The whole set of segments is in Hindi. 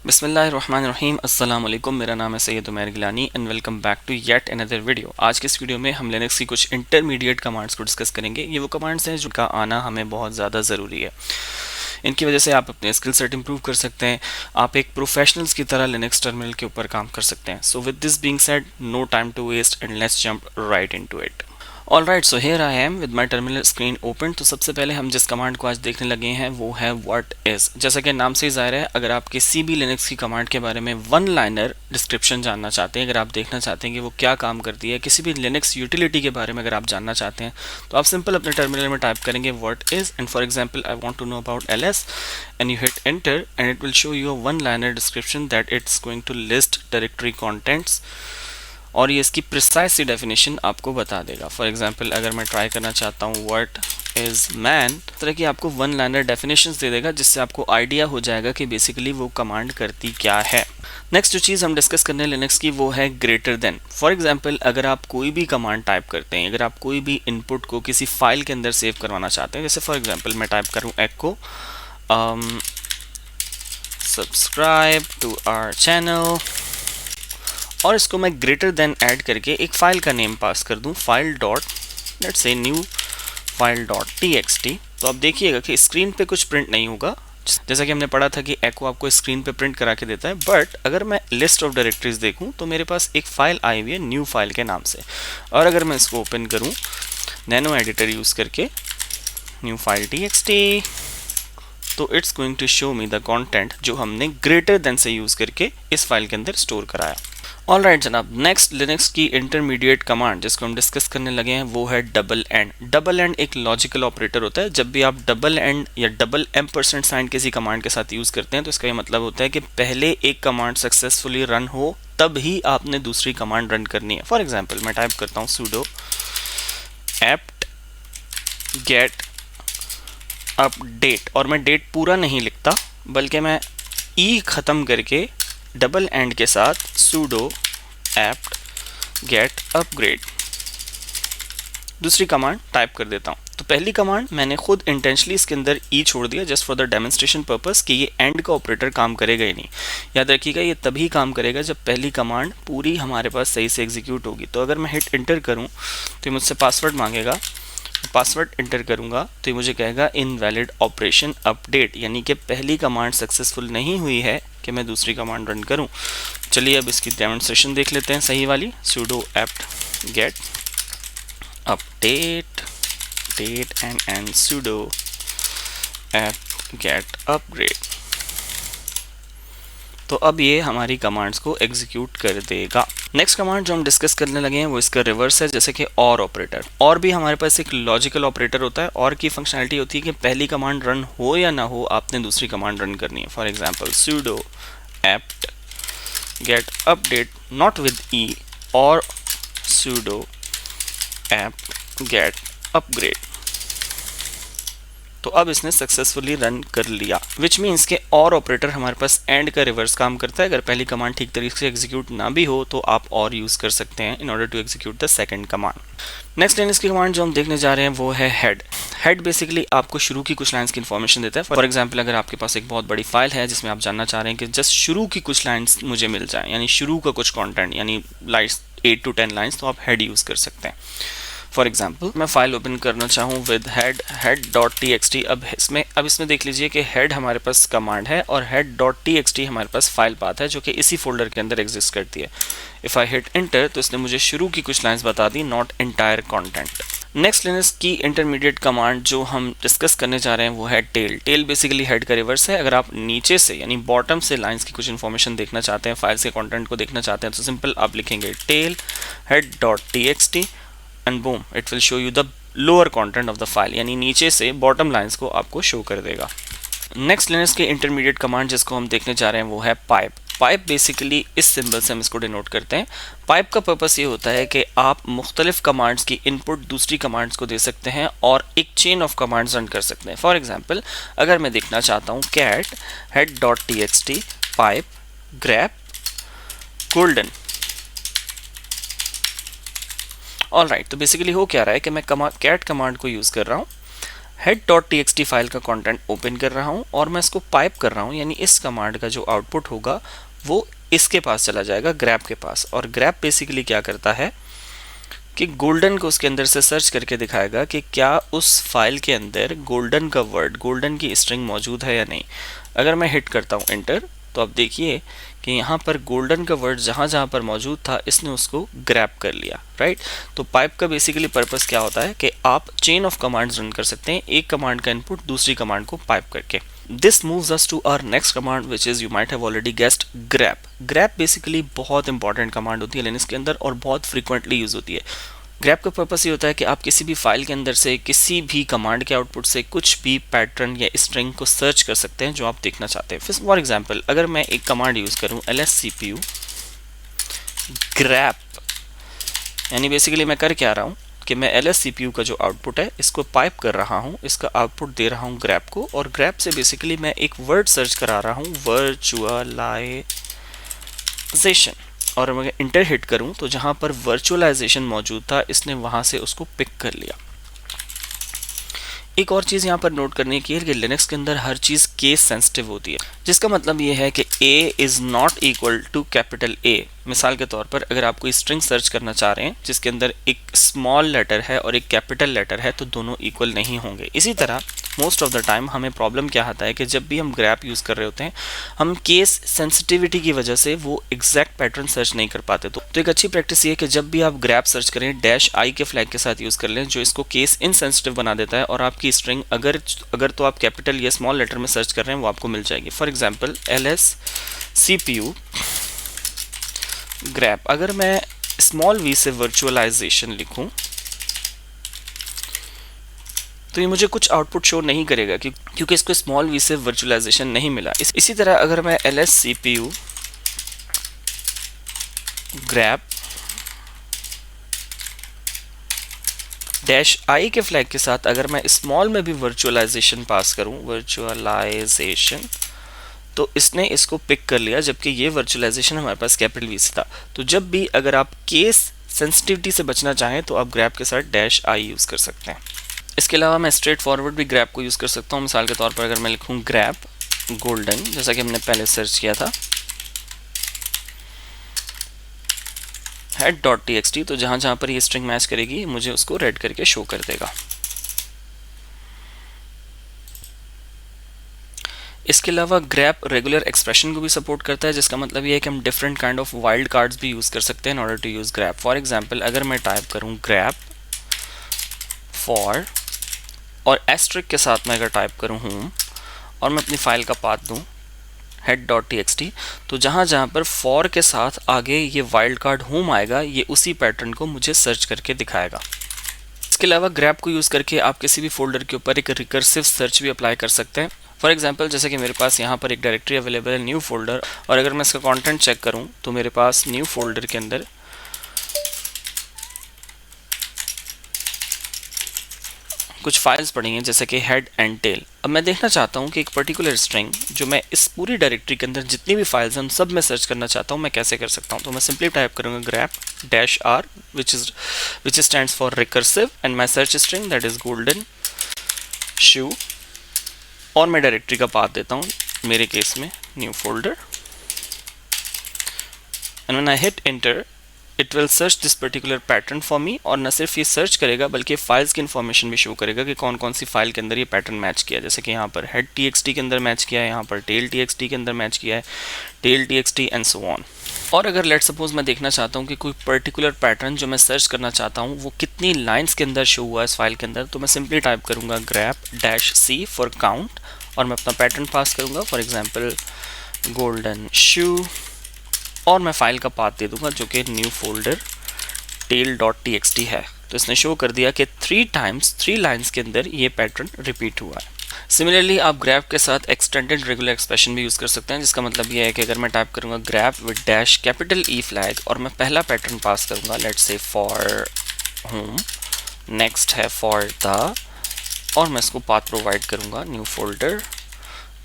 बिस्मिल्लाहिर्रहमानिर्रहीम अस्सलाम वालेकुम। मेरा नाम है Syed Umair Gilani and welcome back to yet another video. आज के इस वीडियो में हम लिनक्स की कुछ इंटरमीडिएट कमांड्स को डिस्कस करेंगे। ये वो कमांड्स हैं जिनका आना हमें बहुत ज़्यादा ज़रूरी है। इनकी वजह से आप अपने स्किल सेट इंप्रूव कर सकते हैं। आप एक प्रोफेशनल्स की तरह लिनक्स टर्मिनल के ऊपर काम कर सकते हैं। So with this being said, no time to waste and let's jump right into it. All right, so here I am with my terminal screen open. तो सबसे पहले हम जिस कमांड को आज देखने लगे हैं वो है व्हाट इज। जैसा कि नाम से ही जाहिर है, अगर आप किसी भी लिनक्स की कमांड के बारे में वन लाइनर डिस्क्रिप्शन जानना चाहते हैं, अगर आप देखना चाहते हैं कि वो क्या काम करती है, किसी भी लिनक्स यूटिलिटी के बारे में अगर आप जानना चाहते हैं, तो आप सिंपल अपने टर्मिनल में टाइप करेंगे what is and for example I want to know about ls and you hit enter and it will show you a one liner description that it's going to list directory contents और ये इसकी प्रिसाइज सी डेफिनेशन आपको बता देगा। फॉर एग्जांपल अगर मैं ट्राई करना चाहता हूँ व्हाट इज मैन, तरह की आपको वन लाइनर डेफिनेशंस दे देगा जिससे आपको आइडिया हो जाएगा कि बेसिकली वो कमांड करती क्या है। नेक्स्ट जो चीज़ हम डिस्कस करने लिनक्स की वो है ग्रेटर देन। फॉर एग्जांपल अगर आप कोई भी कमांड टाइप करते हैं, अगर आप कोई भी इनपुट को किसी फाइल के अंदर सेव करवाना चाहते हैं, जैसे फॉर एग्जाम्पल मैं टाइप करूँ echo subscribe to our channel और इसको मैं ग्रेटर देन ऐड करके एक फाइल का नेम पास कर दूं, file dot let's say new file dot txt। तो आप देखिएगा कि स्क्रीन पे कुछ प्रिंट नहीं होगा, जैसा कि हमने पढ़ा था कि echo आपको स्क्रीन पे प्रिंट करा के देता है। बट अगर मैं लिस्ट ऑफ डायरेक्टरीज देखूं तो मेरे पास एक फाइल आई हुई है न्यू फाइल के नाम से, और अगर मैं इसको ओपन करूं नैनो एडिटर यूज़ करके न्यू फाइल txt, तो it's going to show me the content जो हमने ग्रेटर देन से यूज़ करके इस फाइल के अंदर स्टोर कराया। ऑल राइट जनाब, नेक्स्ट लिनक्स की इंटरमीडिएट कमांड जिसको हम डिस्कस करने लगे हैं वो है डबल एंड। डबल एंड एक लॉजिकल ऑपरेटर होता है। जब भी आप डबल एंड या डबल एम्परसेंट साइन किसी कमांड के साथ यूज़ करते हैं तो इसका ये मतलब होता है कि पहले एक कमांड सक्सेसफुली रन हो तब ही आपने दूसरी कमांड रन करनी है। फॉर एग्जाम्पल मैं टाइप करता हूँ sudo apt get अपडेट, और मैं डेट पूरा नहीं लिखता बल्कि मैं ई ख़त्म करके डबल एंड के साथ sudo apt get upgrade दूसरी कमांड टाइप कर देता हूँ। तो पहली कमांड मैंने खुद इंटेंशनली इसके अंदर ई छोड़ दिया just for the demonstration purpose कि ये एंड का ऑपरेटर काम करेगा ही नहीं। याद रखिएगा ये तभी काम करेगा जब पहली कमांड पूरी हमारे पास सही से एग्जीक्यूट होगी। तो अगर मैं हिट इंटर करूँ तो ये मुझसे पासवर्ड मांगेगा, पासवर्ड इंटर करूंगा तो ये मुझे कहेगा इनवैलिड ऑपरेशन अपडेट, यानी कि पहली कमांड सक्सेसफुल नहीं हुई है कि मैं दूसरी कमांड रन करूं। चलिए अब इसकी डेमोन्स्ट्रेशन देख लेते हैं सही वाली। sudo apt get update date and sudo apt get upgrade। तो अब ये हमारी कमांड्स को एग्जीक्यूट कर देगा। नेक्स्ट कमांड जो हम डिस्कस करने लगे हैं वो इसका रिवर्स है, जैसे कि और ऑपरेटर। और भी हमारे पास एक लॉजिकल ऑपरेटर होता है। और की फंक्शनैलिटी होती है कि पहली कमांड रन हो या ना हो आपने दूसरी कमांड रन करनी है। For example sudo apt get update not with e और sudo apt get upgrade। तो अब इसने सक्सेसफुली रन कर लिया, विच मीन्स के और ऑपरेटर हमारे पास एंड का रिवर्स काम करता है। अगर पहली कमांड ठीक तरीके से एग्जीक्यूट ना भी हो तो आप और यूज़ कर सकते हैं in order to execute the second command. Next Linux की कमांड जो हम देखने जा रहे हैं वो है हेड। हेड बेसिकली आपको शुरू की कुछ लाइन्स की इन्फॉर्मेशन देता है। फॉर एग्जाम्पल अगर आपके पास एक बहुत बड़ी फाइल है जिसमें आप जानना चाह रहे हैं कि जस्ट शुरू की कुछ लाइन्स मुझे मिल जाए, यानी शुरू का कुछ कॉन्टेंट, यानी लाइन्स 8 to 10 लाइन्स, तो आप हेड यूज़ कर सकते हैं। फॉर एग्जाम्पल मैं फाइल ओपन करना चाहूँ विद head डॉट txt। अब इसमें देख लीजिए कि हेड हमारे पास कमांड है और head डॉट txt हमारे पास फाइल पाथ है जो कि इसी फोल्डर के अंदर एग्जिस्ट करती है। इफ़ आई हिट इंटर तो इसने मुझे शुरू की कुछ लाइन्स बता दी, not entire content. Next Linux की इंटरमीडिएट कमांड जो हम डिस्कस करने जा रहे हैं वो है टेल। टेल बेसिकली हेड का रिवर्स है। अगर आप नीचे से यानी बॉटम से लाइन्स की कुछ इन्फॉर्मेशन देखना चाहते हैं, फाइल्स के कंटेंट को देखना चाहते हैं, तो सिंपल आप लिखेंगे tail head dot txt and boom it will show you the lower content of the file, यानी नीचे से बॉटम लाइंस को आपको शो कर देगा। नेक्स्ट लिनक्स के इंटरमीडिएट कमांड जिसको हम देखने जा रहे हैं वो है पाइप। पाइप बेसिकली इस सिंबल से हम इसको डिनोट करते हैं। पाइप का पर्पस ये होता है कि आप मुख्तलिफ कमांड्स की इनपुट दूसरी कमांड्स को दे सकते हैं और एक चेन ऑफ कमांड्स रन कर सकते हैं। फॉर एग्जांपल अगर मैं देखना चाहता हूँ cat head dot txt pipe grep golden। All right, तो बेसिकली हो क्या रहा है कि मैं कैट कमांड को यूज़ कर रहा हूँ head.txt फाइल का कंटेंट ओपन कर रहा हूँ और मैं इसको पाइप कर रहा हूँ, यानी इस कमांड का जो आउटपुट होगा वो इसके पास चला जाएगा, grep के पास। और grep बेसिकली क्या करता है कि गोल्डन को उसके अंदर से सर्च करके दिखाएगा कि क्या उस फाइल के अंदर गोल्डन का वर्ड, गोल्डन की स्ट्रिंग मौजूद है या नहीं। अगर मैं हिट करता हूँ एंटर, तो आप देखिए कि यहाँ पर गोल्डन का वर्ड जहाँ जहाँ पर मौजूद था इसने उसको ग्रैब कर लिया, राइट। तो पाइप का बेसिकली पर्पस क्या होता है कि आप चेन ऑफ कमांड्स रन कर सकते हैं, एक कमांड का इनपुट दूसरी कमांड को पाइप करके। This moves us to our next command which is, you might have already guessed, grep. Grep basically बहुत इंपॉर्टेंट कमांड होती है लिनक्स के अंदर और बहुत फ्रीक्वेंटली यूज होती है। ग्रैप का पर्पस ये होता है कि आप किसी भी फाइल के अंदर से किसी भी कमांड के आउटपुट से कुछ भी पैटर्न या स्ट्रिंग को सर्च कर सकते हैं जो आप देखना चाहते हैं। फॉर एग्जांपल, अगर मैं एक कमांड यूज करूं lscpu grep, यानी बेसिकली मैं कर क्या रहा हूं कि मैं lscpu का जो आउटपुट है इसको पाइप कर रहा हूं, इसका आउटपुट दे रहा हूं grep को, और grep से बेसिकली मैं एक वर्ड सर्च करा रहा हूं, वर्चुअलाइजेशन। और मैं इंटर हिट करूं तो जहां पर वर्चुअलाइजेशन मौजूद था इसने वहां से उसको पिक कर लिया। एक और चीज़ यहाँ पर नोट करने की है कि लिनक्स के अंदर हर चीज़ केस सेंसिटिव होती है, जिसका मतलब ये है कि a is not equal to capital A। मिसाल के तौर पर अगर आप कोई स्ट्रिंग सर्च करना चाह रहे हैं जिसके अंदर एक स्मॉल लेटर है और एक कैपिटल लेटर है तो दोनों इक्वल नहीं होंगे। इसी तरह मोस्ट ऑफ द टाइम हमें प्रॉब्लम क्या आता है कि जब भी हम ग्रैप यूज़ कर रहे होते हैं हम केस सेंसिटिविटी की वजह से वो एग्जैक्ट पैटर्न सर्च नहीं कर पाते। तो एक अच्छी प्रैक्टिस ये है कि जब भी आप ग्रैप सर्च करें -i के फ्लैग के साथ यूज़ कर लें, जो इसको केस इनसेंसिटिव बना देता है, और आपकी स्ट्रिंग अगर तो आप कैपिटल या स्मॉल लेटर में सर्च कर रहे हैं वो आपको मिल जाएगी। फॉर एग्जाम्पल lscpu grep, अगर मैं स्मॉल v से वर्चुअलाइजेशन लिखूं तो ये मुझे कुछ आउटपुट शो नहीं करेगा क्योंकि इसको स्मॉल v से वर्चुअलाइजेशन नहीं मिला। इसी तरह अगर मैं lscpu grep -i के फ्लैग के साथ अगर मैं स्मॉल में भी वर्चुअलाइजेशन पास करूं, वर्चुअलाइजेशन, तो इसने इसको पिक कर लिया, जबकि ये वर्चुअलाइजेशन हमारे पास कैपिटल V से था। तो जब भी अगर आप केस सेंसिटिविटी से बचना चाहें तो आप ग्रैप के साथ -i यूज़ कर सकते हैं। इसके अलावा मैं स्ट्रेट फॉरवर्ड भी ग्रैप को यूज़ कर सकता हूँ। मिसाल के तौर पर अगर मैं लिखूँ ग्रैप गोल्डन, जैसा कि हमने पहले सर्च किया था, head.txt, तो जहाँ जहाँ पर ये स्ट्रिंग मैच करेगी मुझे उसको रेड करके शो कर देगा। इसके अलावा ग्रैप रेगुलर एक्सप्रेशन को भी सपोर्ट करता है, जिसका मतलब ये है कि हम different kind of wild cards भी यूज़ कर सकते हैं in order to use grep. For example, अगर मैं टाइप करूँ ग्रैप फॉर और एस्ट्रिक के साथ मैं अगर टाइप करूँ होम और मैं अपनी फाइल का पाथ दूँ head.txt, तो जहाँ जहाँ पर फॉर के साथ आगे ये वाइल्ड कार्ड होम आएगा ये उसी पैटर्न को मुझे सर्च करके दिखाएगा। इसके अलावा ग्रैप को यूज़ करके आप किसी भी फोल्डर के ऊपर एक रिकर्सिव सर्च भी अप्लाई कर सकते हैं। फॉर एग्जांपल, जैसे कि मेरे पास यहाँ पर एक डायरेक्टरी अवेलेबल है न्यू फोल्डर, और अगर मैं इसका कंटेंट चेक करूँ तो मेरे पास न्यू फोल्डर के अंदर कुछ फाइल्स पड़ी हैं जैसे कि हेड एंड टेल। अब मैं देखना चाहता हूँ कि एक पर्टिकुलर स्ट्रिंग जो मैं इस पूरी डायरेक्टरी के अंदर जितनी भी फाइल्स हैं उन सब में सर्च करना चाहता हूँ, मैं कैसे कर सकता हूँ। तो मैं सिंपली टाइप करूँगा grep -r which stands for recursive and my search string that is golden shoe, और मैं डायरेक्टरी का पाथ देता हूँ, मेरे केस में new folder, and when I hit enter it will search this particular pattern for me. और न सिर्फ ये सर्च करेगा बल्कि फाइल्स की इन्फॉर्मेशन भी शो करेगा कि कौन कौन सी फाइल के अंदर ये पैटर्न मैच किया है। जैसे कि यहाँ पर head.txt के अंदर मैच किया है, यहाँ पर tail.txt के अंदर मैच किया है, tail.txt एंड सो ऑन। और अगर लेट सपोज मैं देखना चाहता हूँ कि कोई पर्टिकुलर पैटर्न जो मैं सर्च करना चाहता हूँ वो कितनी लाइन्स के अंदर शो हुआ है इस फाइल के अंदर, तो मैं सिंपली टाइप करूँगा grep -c फॉर काउंट और मैं अपना पैटर्न पास करूँगा, फॉर एग्जाम्पल गोल्डन शू, और मैं फाइल का पाथ दे दूंगा जो कि न्यू फोल्डर tail.txt है। तो इसने शो कर दिया कि 3 टाइम्स 3 लाइंस के अंदर ये पैटर्न रिपीट हुआ है। सिमिलरली आप ग्रैप के साथ एक्सटेंडेड रेगुलर एक्सप्रेशन भी यूज़ कर सकते हैं, जिसका मतलब ये है कि अगर मैं टाइप करूँगा ग्रैप विद -E फ्लैग और मैं पहला पैटर्न पास करूँगा, let's say for home, next है फॉर द, और मैं इसको पाथ प्रोवाइड करूँगा न्यू फोल्डर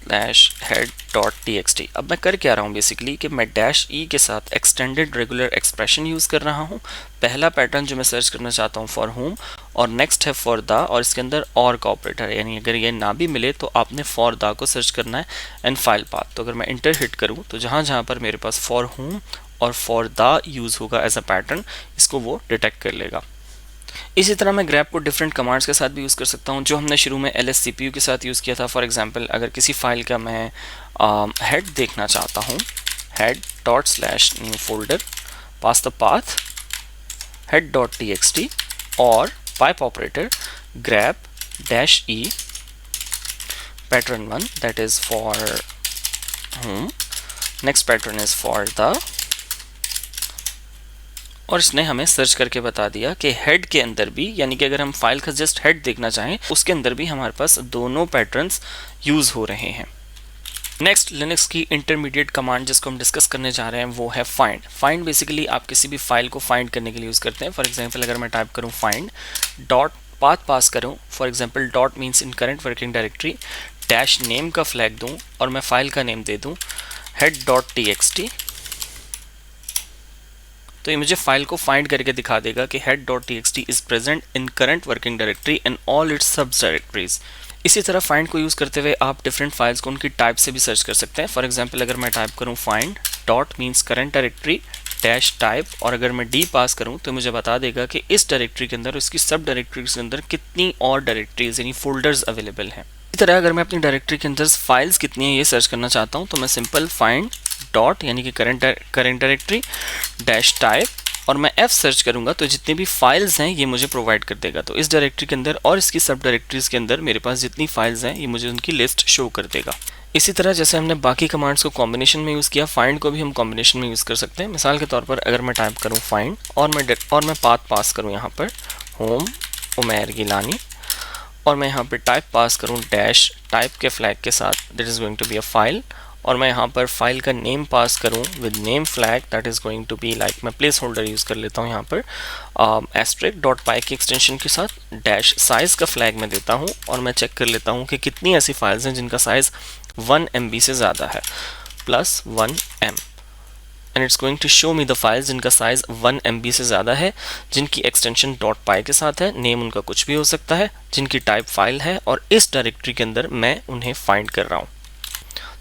head.txt। अब मैं कर क्या रहा हूँ बेसिकली कि मैं -e के साथ एक्सटेंडेड रेगुलर एक्सप्रेशन यूज़ कर रहा हूँ। पहला पैटर्न जो मैं सर्च करना चाहता हूँ फॉर होम, और नेक्स्ट है फॉर द, और इसके अंदर और का ऑपरेटर है, यानी अगर ये ना भी मिले तो आपने फॉर द को सर्च करना है एंड फाइल पाथ। तो अगर मैं इंटर हिट करूँ तो जहाँ जहाँ पर मेरे पास फॉर होम और फॉर द यूज़ होगा एज अ पैटर्न, इसको वो डिटेक्ट कर लेगा। इसी तरह मैं ग्रैप को डिफरेंट कमांड्स के साथ भी यूज़ कर सकता हूँ, जो हमने शुरू में lscpu के साथ यूज़ किया था। फॉर एग्जांपल अगर किसी फाइल का मैं हेड देखना चाहता हूँ, head./new folder, pass the path head.txt और pipe operator grep-e pattern 1 that is for home, next pattern is for the, और इसने हमें सर्च करके बता दिया कि हेड के अंदर भी, यानी कि अगर हम फाइल का जस्ट हेड देखना चाहें उसके अंदर भी हमारे पास दोनों पैटर्न्स यूज़ हो रहे हैं। नेक्स्ट लिनक्स की इंटरमीडिएट कमांड जिसको हम डिस्कस करने जा रहे हैं वो है फाइंड। फाइंड बेसिकली आप किसी भी फाइल को फाइंड करने के लिए यूज़ करते हैं। फॉर एग्जांपल अगर मैं टाइप करूं फाइंड डॉट पाथ पास करूं, for example dot means in current working directory, dash name का फ्लैग दूं और मैं फाइल का नेम दे दूं head.txt, तो ये मुझे फाइल को फाइंड करके दिखा देगा कि head.txt is present in current working directory and all it's सब डायरेक्टरीज। इसी तरह फाइंड को यूज़ करते हुए आप डिफरेंट फाइल्स को उनकी टाइप से भी सर्च कर सकते हैं। फॉर एग्जांपल अगर मैं टाइप करूं find dot means current directory dash type, और अगर मैं डी पास करूं तो मुझे बता देगा कि इस डायरेक्टरी के अंदर, इसकी सब डायरेक्टरीज के अंदर कितनी और डायरेक्टरीज यानी फोल्डर्स अवेलेबल हैं। इसी तरह अगर मैं अपनी डायरेक्टरी के अंदर फाइल्स कितनी है ये सर्च करना चाहता हूँ तो मैं सिंपल फाइंड डॉट यानी कि करंट डायरेक्टरी डैश टाइप और मैं F सर्च करूंगा तो जितनी भी फाइल्स हैं ये मुझे प्रोवाइड कर देगा। तो इस डायरेक्टरी के अंदर और इसकी सब डायरेक्टरीज के अंदर मेरे पास जितनी फाइल्स हैं ये मुझे उनकी लिस्ट शो कर देगा। इसी तरह जैसे हमने बाकी कमांड्स को कॉम्बिनेशन में यूज़ किया, फाइंड को भी हम कॉम्बिनेशन में यूज़ कर सकते हैं। मिसाल के तौर पर अगर मैं टाइप करूँ फाइंड और मैं पाथ पास करूँ यहाँ पर होम उमैर गिलानी, और मैं यहाँ पर टाइप पास करूँ डैश टाइप के फ्लैग के साथ that is going to be a file, और मैं यहाँ पर फाइल का नेम पास करूँ with name flag that is going to be like, मैं प्लेस होल्डर यूज़ कर लेता हूँ यहाँ पर *.py की एक्सटेंशन के साथ डैश साइज़ का फ्लैग मैं देता हूँ, और मैं चेक कर लेता हूँ कि कितनी ऐसी फाइल्स हैं जिनका साइज़ 1 MB से ज़्यादा है +1M, and it's going to show me the files जिनका साइज़ 1 MB से ज़्यादा है, जिनकी एक्सटेंशन .py के साथ है, नेम उनका कुछ भी हो सकता है, जिनकी टाइप फाइल है, और इस डायरेक्टरी के अंदर मैं उन्हें फाइंड कर रहा हूँ।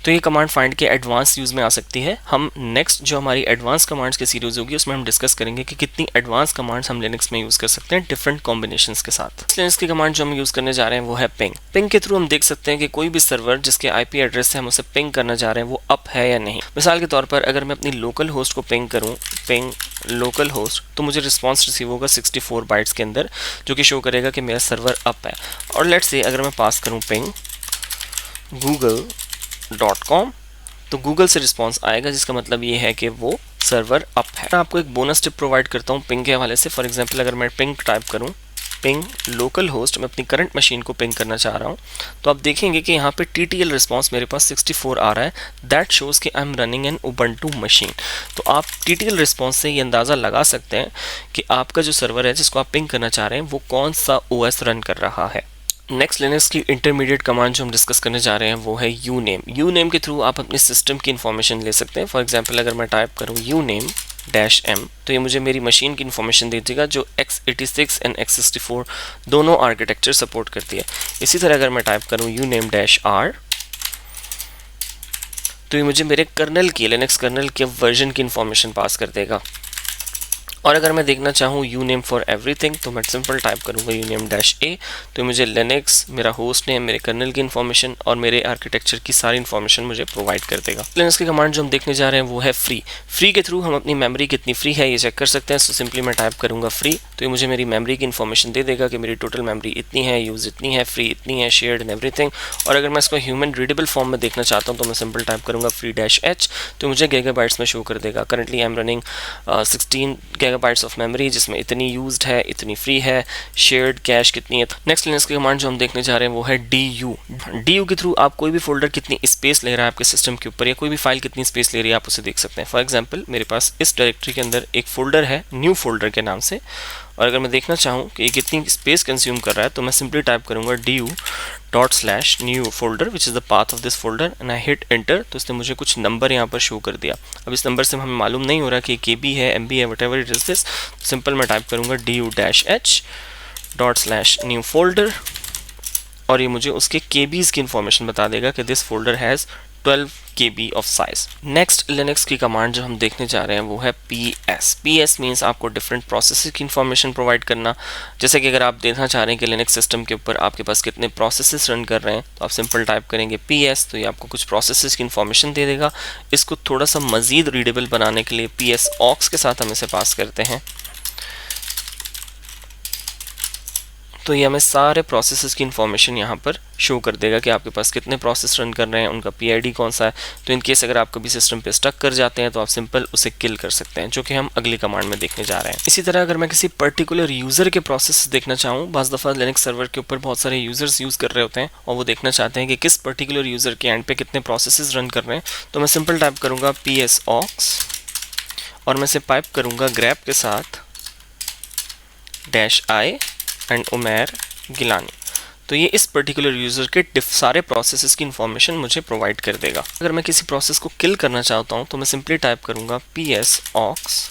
तो ये कमांड फाइंड के एडवांस यूज़ में आ सकती है। हम नेक्स्ट जो हमारी एडवांस कमांड्स की सीरीज़ होगी उसमें हम डिस्कस करेंगे कि कितनी एडवांस कमांड्स हम लिनक्स में यूज़ कर सकते हैं डिफरेंट कॉम्बिनेशंस के साथ। लिनक्स की कमांड जो हम यूज़ करने जा रहे हैं वो है पिंग। पिंग के थ्रू हम देख सकते हैं कि कोई भी सर्वर जिसके IP एड्रेस से हम उसे पिंग करना चाह रहे हैं वो अप है या नहीं। मिसाल के तौर पर अगर मैं अपनी लोकल होस्ट को पिंग करूँ, पिंग लोकल होस्ट, तो मुझे रिस्पॉन्स रिसीव होगा 64 बाइट्स के अंदर, जो कि शो करेगा कि मेरा सर्वर अप है। और लेट्स से अगर मैं पास करूँ पिंग google.com, तो गूगल से रिस्पांस आएगा जिसका मतलब ये है कि वो सर्वर अप है। मैं आपको एक बोनस टिप प्रोवाइड करता हूँ पिंग के हवाले से। फॉर एग्जांपल अगर मैं पिंग टाइप करूँ पिंग लोकल होस्ट, मैं अपनी करंट मशीन को पिंग करना चाह रहा हूँ, तो आप देखेंगे कि यहाँ पे TTL रिस्पांस मेरे पास 64 आ रहा है। दैट शोज़ कि I am running an Ubuntu machine. तो आप TTL रिस्पांस से ये अंदाज़ा लगा सकते हैं कि आपका जो सर्वर है जिसको आप पिंग करना चाह रहे हैं वो कौन सा OS रन कर रहा है। नेक्स्ट लिनक्स की इंटरमीडिएट कमांड जो हम डिस्कस करने जा रहे हैं वो है uname। uname के थ्रू आप अपने सिस्टम की इन्फॉर्मेशन ले सकते हैं। फॉर एग्जांपल अगर मैं टाइप करूँ uname-m, तो ये मुझे मेरी मशीन की इन्फॉर्मेशन दे देगा जो x86 एंड x64 दोनों आर्किटेक्चर सपोर्ट करती है। इसी तरह अगर मैं टाइप करूँ uname-r, तो ये मुझे मेरे कर्नल की, लिनक्स कर्नल के वर्जन की इन्फॉर्मेशन पास कर देगा। और अगर मैं देखना चाहूँ uname फॉर एवरीथिंग, तो मैं सिंपल टाइप करूँगा uname-a, तो मुझे लिनक्स, मेरा होस्ट नेम, मेरे कर्नल की इन्फॉर्मेशन और मेरे आर्किटेक्चर की सारी इन्फॉर्मेशन मुझे प्रोवाइड कर देगा। लिनक्स की कमांड जो हम देखने जा रहे हैं वो है फ्री। फ्री के थ्रू हम अपनी मेमोरी कितनी फ्री है ये चेक कर सकते हैं। सो सिंपली मैं टाइप करूँगा फ्री, तो ये मुझे मेरी मेमोरी की इन्फॉर्मेशन दे देगा कि मेरी टोटल मेमोरी इतनी है, यूज़ इतनी है, फ्री इतनी है, शेयर्ड एंड एवरीथिंग। और अगर मैं इसको ह्यूमन रीडेबल फॉर्म में देखना चाहता हूँ तो मैं सिंपल टाइप करूँगा free-h, तो मुझे गीगाबाइट्स में शो कर देगा। Currently I am running 16 gigabytes of memory, जिसमें इतनी यूज्ड है, इतनी फ्री है, शेयर्ड कैश कितनी है। नेक्स्ट लिनक्स की कमांड जो हम देखने जा रहे हैं वो है du। du के थ्रू आप कोई भी फोल्डर कितनी स्पेस ले रहा है आपके सिस्टम के ऊपर, या कोई भी फाइल कितनी स्पेस ले रही है आप उसे देख सकते हैं। फॉर एग्जांपल मेरे पास इस डायरेक्टरी के अंदर एक फोल्डर है न्यू फोल्डर के नाम से, और अगर मैं देखना चाहूँ कि ये कितनी स्पेस कंज्यूम कर रहा है तो मैं सिंपली टाइप करूँगा du./new folder which is the path of this folder and I hit enter. तो इसने मुझे कुछ नंबर यहाँ पर शो कर दिया। अब इस नंबर से हमें मालूम नहीं हो रहा कि KB है, MB है, what ever it is this. Simple मैं टाइप करूँगा du-h./new folder और ये मुझे उसके KBs की इन्फॉर्मेशन बता देगा कि this folder has 12 KB of size. Next Linux की कमांड जो हम देखने जा रहे हैं वो है PS मीन्स आपको डिफरेंट प्रोसेसेस की इन्फॉर्मेशन प्रोवाइड करना। जैसे कि अगर आप देखना चाह रहे हैं कि लिनक्स सिस्टम के ऊपर आपके पास कितने प्रोसेसेस रन कर रहे हैं तो आप सिंपल टाइप करेंगे PS, तो ये आपको कुछ प्रोसेसेस की इन्फॉर्मेशन दे देगा। इसको थोड़ा सा मज़ीद रीडेबल बनाने के लिए PSOX के साथ हम इसे पास करते हैं, तो ये हमें सारे प्रोसेसेस की इन्फॉर्मेशन यहाँ पर शो कर देगा कि आपके पास कितने प्रोसेस रन कर रहे हैं, उनका PID कौन सा है। तो इन केस अगर आप कभी सिस्टम पे स्टक कर जाते हैं तो आप सिंपल उसे किल कर सकते हैं, जो कि हम अगली कमांड में देखने जा रहे हैं। इसी तरह अगर मैं किसी पर्टिकुलर यूज़र के प्रोसेस देखना चाहूँ, बाज़ दफ़ा लिनक्स सर्वर के ऊपर बहुत सारे यूज़र्स यूज़ कर रहे होते हैं और वो देखना चाहते हैं कि किस पर्टिकुलर यूज़र के एंड पे कितने प्रोसेस रन कर रहे हैं, तो मैं सिंपल टाइप करूँगा PSOX और मैं इसे पाइप करूँगा grep के साथ -i एंड उमेर गिलानी। तो ये इस पर्टिकुलर यूज़र के सारे प्रोसेसेस की इन्फॉर्मेशन मुझे प्रोवाइड कर देगा। अगर मैं किसी प्रोसेस को किल करना चाहता हूँ तो मैं सिंपली टाइप करूँगा PSOX,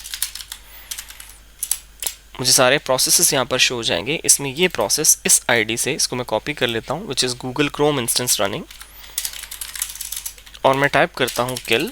मुझे सारे प्रोसेसेस यहाँ पर शो हो जाएंगे। इसमें ये प्रोसेस इस ID से, इसको मैं कॉपी कर लेता हूँ, which is Google Chrome instance running, और मैं टाइप करता हूँ किल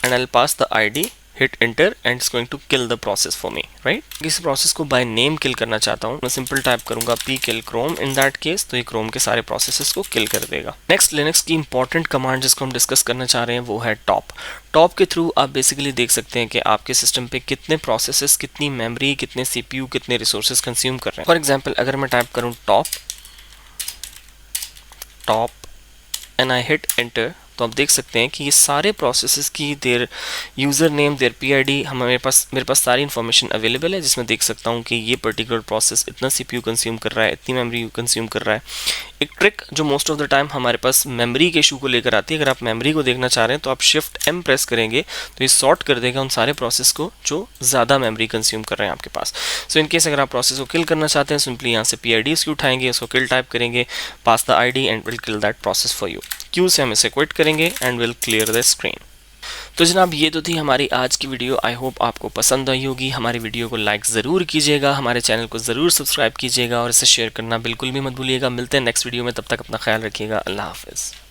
and I will pass the ID, hit enter and it's going to kill the process for me, right? इस प्रोसेस को बाय नेम किल करना चाहता हूँ, मैं सिंपल टाइप करूँगा pkill chrome in that case, तो ये क्रोम के सारे प्रोसेसेस को किल कर देगा। नेक्स्ट लिनक्स की इंपॉर्टेंट कमांड जिसको हम डिस्कस करना चाह रहे हैं वो है टॉप के थ्रू आप बेसिकली देख सकते हैं कि आपके सिस्टम पे कितने प्रोसेसेस, कितनी मेमोरी, कितने CPU, कितने रिसोर्सेज कंज्यूम कर रहे हैं। फॉर एग्जाम्पल अगर मैं टाइप करूँ top and I hit enter, तो आप देख सकते हैं कि ये सारे प्रोसेसेस की their user name, their PID, मेरे पास सारी इन्फॉर्मेशन अवेलेबल है, जिसमें देख सकता हूँ कि ये पर्टिकुलर प्रोसेस इतना CPU कंज्यूम कर रहा है, इतनी मेमोरी कंज्यूम कर रहा है। एक ट्रिक जो मोस्ट ऑफ द टाइम हमारे पास मेमोरी के इशू को लेकर आती है, अगर आप मेमोरी को देखना चाह रहे हैं तो आप Shift+M प्रेस करेंगे तो ये सॉर्ट कर देगा उन सारे प्रोसेस को जो ज़्यादा मेमोरी कंज्यूम कर रहे हैं आपके पास। सो इन केस अगर आप प्रोसेस को किल करना चाहते हैं, सिंपली यहाँ से PID उसकी उठाएंगे, उसको किल टाइप करेंगे, pass the ID and will kill that process for you. Q से हम इसे क्विट करेंगे and will clear the screen. तो जनाब ये तो थी हमारी आज की वीडियो। आई होप आपको पसंद आई होगी। हमारी वीडियो को लाइक ज़रूर कीजिएगा, हमारे चैनल को ज़रूर सब्सक्राइब कीजिएगा और इसे शेयर करना बिल्कुल भी मत भूलिएगा। मिलते हैं नेक्स्ट वीडियो में, तब तक अपना ख्याल रखिएगा। अल्लाह हाफ़िज़।